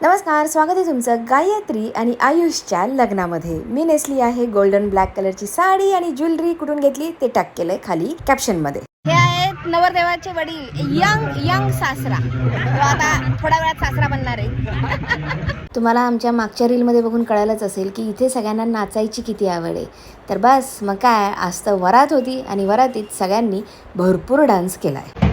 नमस्कार, स्वागत आहे तुमचं गायत्री आणि आयुषच्या लग्नामध्ये. मी नेसली आहे गोल्डन ब्लॅक कलरची साडी आणि ज्वेलरी. कुठून घेतली ते टॅग केलंय खाली कॅप्शनमध्ये. हे आहेत नवरदेवाचे वडील, यंग सासरा. तो आता थोड्या वेळात सासरा बनणार आहे. तुम्हाला आमच्या मागच्या रीलमध्ये बघून कळालंच असेल की इथे सगळ्यांना नाचायची किती आवड आहे. तर बस मग काय, आज तर वरात होती आणि वरातीत सगळ्यांनी भरपूर डान्स केलाय.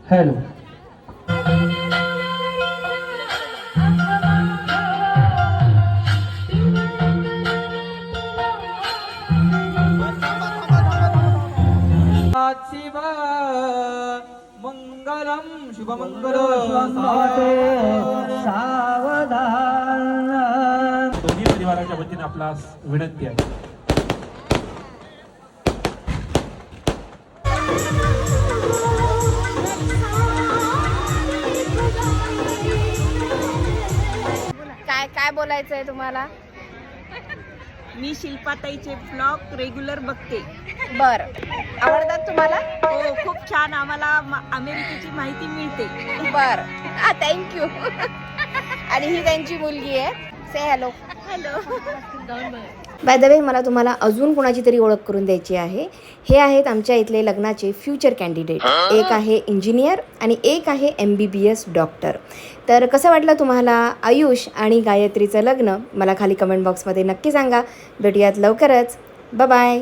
Hello. शिव मंगलम शुभमंगल सावधान. दोन्ही परिवाराच्या वतीने आपला विनंती आहे. काय बोलायचंय तुम्हाला? मी शिल्पाताईचे ब्लॉग रेग्युलर बघते. बर, आवडतात तुम्हाला? हो, खूप छान. आम्हाला अमेरिकेची माहिती मिळते. बर, थँक्यू. आणि ही त्यांची मुलगी आहे. से हॅलो. बाय द वे, मला तुम्हाला अजून कोणाची तरी ओळख करून द्यायची आहे. हे आहेत आमच्या इथले लग्नाचे फ्युचर कॅन्डिडेट. एक आहे इंजिनियर आणि एक आहे MBBS डॉक्टर. तर कसं वाटलं तुम्हाला आयुष आणि गायत्रीचं लग्न? मला खाली कमेंट बॉक्समध्ये नक्की सांगा. भेटूयात लवकरच. बाय.